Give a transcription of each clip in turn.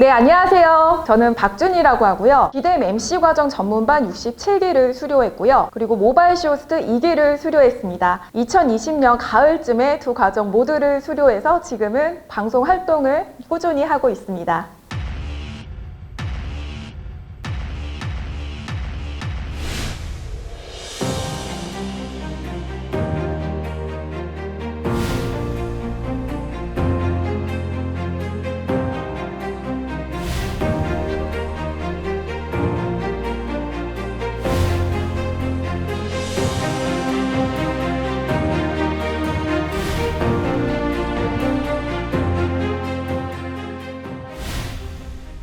네, 안녕하세요. 저는 박준이라고 하고요. 비뎀 MC 과정 전문반 67기를 수료했고요. 그리고 모바일 쇼호스트 2기를 수료했습니다. 2020년 가을쯤에 두 과정 모두를 수료해서 지금은 방송 활동을 꾸준히 하고 있습니다.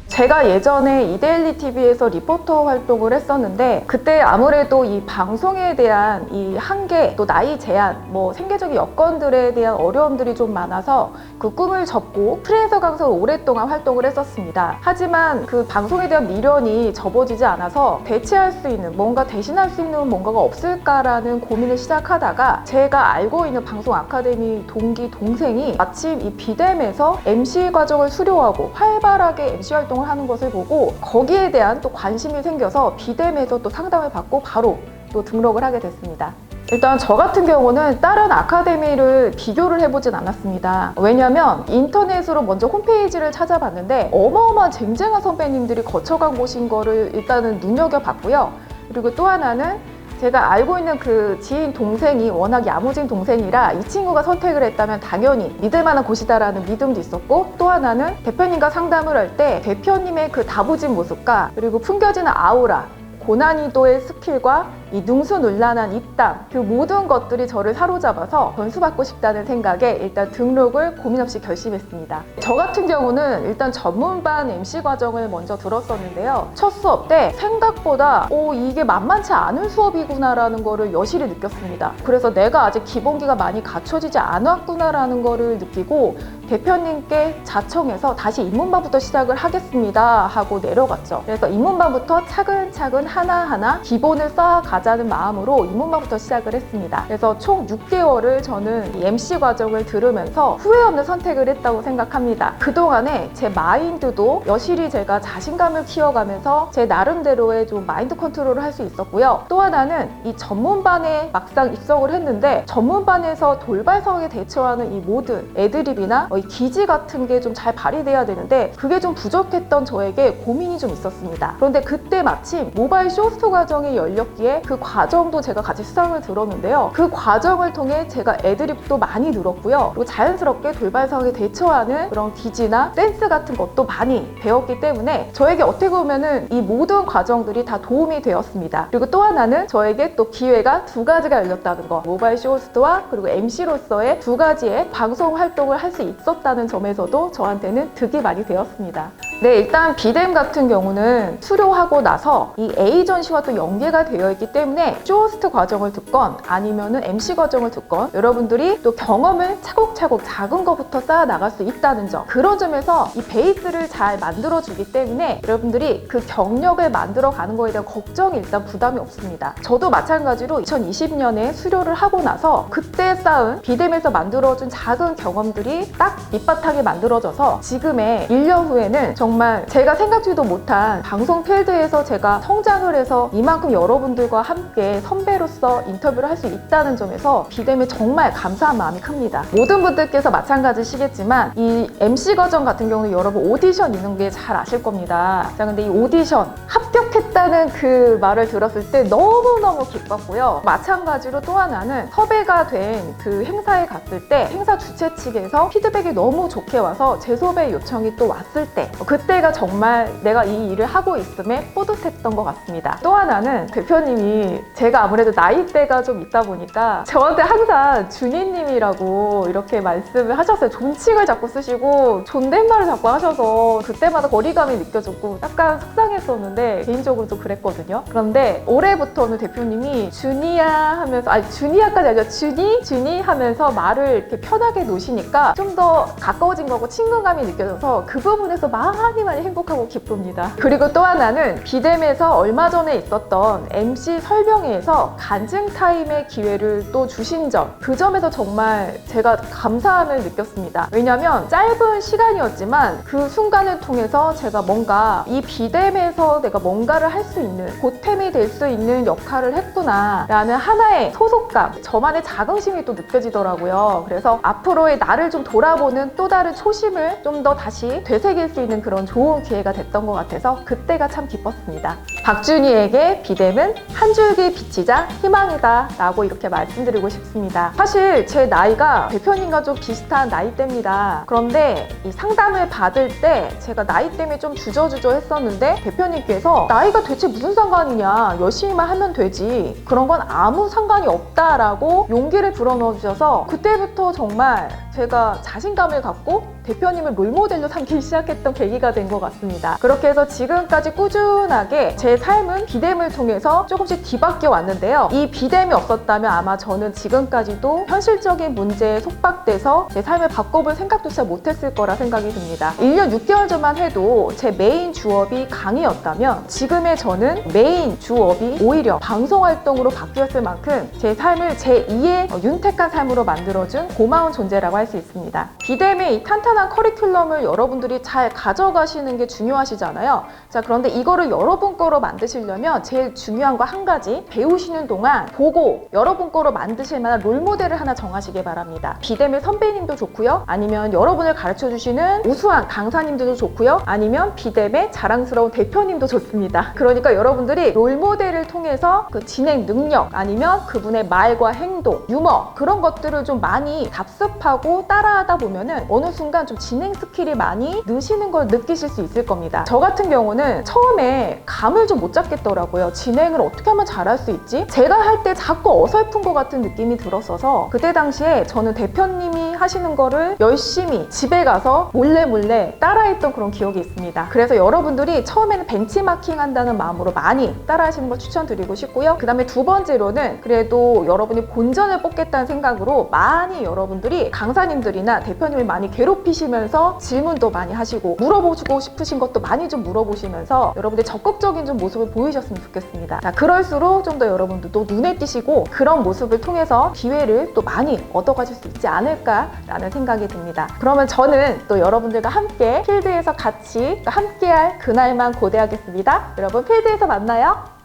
제가 예전에 이데일리 TV에서 리포터 활동을 했었는데 그때 아무래도 이 방송에 대한 이 한계, 또 나이 제한, 생계적인 여건들에 대한 어려움들이 좀 많아서 그 꿈을 접고 프리랜서 강사로 오랫동안 활동을 했었습니다. 하지만 그 방송에 대한 미련이 접어지지 않아서 대체할 수 있는, 뭔가 대신할 수 있는 뭔가가 없을까라는 고민을 시작하다가 제가 알고 있는 방송 아카데미 동기 동생이 마침 이 비뎀에서 MC 과정을 수료하고 활발하게 MC 활동을 하는 것을 보고 거기에 대한 또 관심이 생겨서 비뎀에서 또 상담을 받고 바로 또 등록을 하게 됐습니다. 일단 저 같은 경우는 다른 아카데미를 비교를 해보진 않았습니다. 왜냐면 인터넷으로 먼저 홈페이지를 찾아봤는데 어마어마한 쟁쟁한 선배님들이 거쳐간 곳인 거를 일단은 눈여겨봤고요. 그리고 또 하나는 제가 알고 있는 그 지인 동생이 워낙 야무진 동생이라 이 친구가 선택을 했다면 당연히 믿을 만한 곳이다라는 믿음도 있었고, 또 하나는 대표님과 상담을 할 때 대표님의 그 다부진 모습과 그리고 풍겨지는 아우라, 고난이도의 스킬과 이 능수능란한 입담, 그 모든 것들이 저를 사로잡아서 변수받고 싶다는 생각에 일단 등록을 고민 없이 결심했습니다. 저 같은 경우는 일단 전문반 MC 과정을 먼저 들었었는데요. 첫 수업 때 생각보다 이게 만만치 않은 수업이구나 라는 거를 여실히 느꼈습니다. 그래서 내가 아직 기본기가 많이 갖춰지지 않았구나 라는 거를 느끼고 대표님께 자청해서 다시 입문반부터 시작을 하겠습니다 하고 내려갔죠. 그래서 입문반부터 차근차근 하나하나 기본을 쌓아가자는 마음으로 입문반부터 시작을 했습니다. 그래서 총 6개월을 저는 이 MC 과정을 들으면서 후회 없는 선택을 했다고 생각합니다. 그동안에 제 마인드도 여실히 제가 자신감을 키워가면서 제 나름대로의 좀 마인드 컨트롤을 할 수 있었고요. 또 하나는 이 전문반에 막상 입성을 했는데 전문반에서 돌발성에 대처하는 이 모든 애드립이나 이 기지 같은 게 좀 잘 발휘돼야 되는데 그게 좀 부족했던 저에게 고민이 좀 있었습니다. 그런데 그때 마침 모바일 쇼호스트 과정이 열렸기에 그 과정도 제가 같이 수강을 들었는데요. 그 과정을 통해 제가 애드립도 많이 늘었고요. 그리고 자연스럽게 돌발성에 대처하는 그런 기지나 댄스 같은 것도 많이 배웠기 때문에 저에게 어떻게 보면은 이 모든 과정들이 다 도움이 되었습니다. 그리고 또 하나는 저에게 또 기회가 두 가지가 열렸다는 거, 모바일 쇼호스트와 그리고 MC로서의 두 가지의 방송 활동을 할 수 있었다는 점에서도 저한테는 득이 많이 되었습니다. 네, 일단 비뎀 같은 경우는 수료하고 나서 이 에이전시와 또 연계가 되어 있기 때문에 쇼호스트 과정을 듣건 아니면은 MC 과정을 듣건 여러분들이 또 경험을 차곡차곡 작은 것부터 쌓아 나갈 수 있다는 점, 그런 점에서 이 베이스를 잘 만들어 주기 때문에 여러분들이 그 경력을 만들어 가는 거에 대한 걱정이 일단 부담이 없습니다. 저도 마찬가지로 2020년에 수료를 하고 나서 그때 쌓은 비뎀에서 만들어준 작은 경험들이 딱 밑바탕에 만들어져서 지금의 1년 후에는 정말 제가 생각지도 못한 방송 필드에서 제가 성장을 해서 이만큼 여러분들과 함께 선배로서 인터뷰를 할 수 있다는 점에서 비뎀에 정말 감사한 마음이 큽니다. 모든 분들께서 마찬가지시겠지만 이 MC 과정 같은 경우는 여러분 오디션 있는 게 잘 아실 겁니다. 자, 근데 이 오디션 합격했다는 그 말을 들었을 때 너무너무 기뻤고요. 마찬가지로 또 하나는 섭외가 된 그 행사에 갔을 때 행사 주최 측에서 피드백이 너무 좋게 와서 재섭외 요청이 또 왔을 때 그때가 정말 내가 이 일을 하고 있음에 뿌듯했던 것 같습니다. 또 하나는 대표님이 제가 아무래도 나이대가 좀 있다 보니까 저한테 항상 준이님이라고 이렇게 말씀을 하셨어요. 존칭을 자꾸 쓰시고 존댓말을 자꾸 하셔서 그때마다 거리감이 느껴졌고 약간 속상했었는데 개인적으로도 그랬거든요. 그런데 올해부터는 대표님이 준이야 하면서, 아니 준이야까지 아니라 준이 하면서 말을 이렇게 편하게 놓으시니까 좀 더 가까워진 거고 친근감이 느껴져서 그 부분에서 많은 많이 행복하고 기쁩니다. 그리고 또 하나는 비뎀에서 얼마 전에 있었던 MC 설명회에서 간증 타임의 기회를 또 주신 점, 그 점에서 정말 제가 감사함을 느꼈습니다. 왜냐면 짧은 시간이었지만 그 순간을 통해서 제가 뭔가 이 비뎀에서 내가 뭔가를 할 수 있는, 보탬이 될 수 있는 역할을 했구나 라는 하나의 소속감, 저만의 자긍심이 또 느껴지더라고요. 그래서 앞으로의 나를 좀 돌아보는 또 다른 초심을 좀 더 다시 되새길 수 있는 그런 좋은 기회가 됐던 것 같아서 그때가 참 기뻤습니다. 박준희에게 비뎀은 한 줄기 빛이자 희망이다 라고 이렇게 말씀드리고 싶습니다. 사실 제 나이가 대표님과 좀 비슷한 나이대입니다. 그런데 이 상담을 받을 때 제가 나이 때문에 좀 주저주저 했었는데 대표님께서 나이가 대체 무슨 상관이냐, 열심히만 하면 되지, 그런 건 아무 상관이 없다라고 용기를 불어넣어 주셔서 그때부터 정말 제가 자신감을 갖고 대표님을 롤모델로 삼기 시작했던 계기가 된 것 같습니다. 그렇게 해서 지금까지 꾸준하게 제 삶은 비뎀을 통해서 조금씩 뒤바뀌어 왔는데요. 이 비뎀이 없었다면 아마 저는 지금까지도 현실적인 문제에 속박돼서 제 삶을 바꿔볼 생각조차 못했을 거라 생각이 듭니다. 1년 6개월 전만 해도 제 메인 주업이 강의였다면 지금의 저는 메인 주업이 오히려 방송활동으로 바뀌었을 만큼 제 삶을 제2의 윤택한 삶으로 만들어준 고마운 존재라고 할 수 있습니다. 비뎀의 이 탄탄한 커리큘럼을 여러분들이 잘 가져가시는 게 중요하시잖아요. 자, 그런데 이거를 여러분 거로 만드시려면 제일 중요한 거 한 가지, 배우시는 동안 보고 여러분 거로 만드실 만한 롤모델을 하나 정하시길 바랍니다. 비뎀의 선배님도 좋고요, 아니면 여러분을 가르쳐 주시는 우수한 강사님들도 좋고요, 아니면 비뎀의 자랑스러운 대표님도 좋습니다. 그러니까 여러분들이 롤모델을 통해서 그 진행 능력, 아니면 그분의 말과 행동, 유머, 그런 것들을 좀 많이 답습하고 따라하다 보면은 어느 순간 좀 진행 스킬이 많이 느시는 걸 느끼실 수 있을 겁니다. 저 같은 경우는 처음에 감을 좀 못 잡겠더라고요. 진행을 어떻게 하면 잘할 수 있지? 제가 할 때 자꾸 어설픈 것 같은 느낌이 들었어서 그때 당시에 저는 대표님이 하시는 거를 열심히 집에 가서 몰래 따라했던 그런 기억이 있습니다. 그래서 여러분들이 처음에는 벤치마킹 한다는 마음으로 많이 따라하시는 걸 추천드리고 싶고요. 그 다음에 두 번째로는 그래도 여러분이 본전을 뽑겠다는 생각으로 많이 여러분들이 강사님들이나 대표님을 많이 괴롭히시면서 질문도 많이 하시고 물어보고 싶으신 것도 많이 좀 물어보시면서 여러분들 적극적인 좀 모습을 보이셨으면 좋겠습니다. 자, 그럴수록 좀 더 여러분들도 눈에 띄시고 그런 모습을 통해서 기회를 또 많이 얻어가실 수 있지 않을까라는 생각이 듭니다. 그러면 저는 또 여러분들과 함께 필드에서 같이 함께할 그날만 고대하겠습니다. 여러분 필드에서 만나요.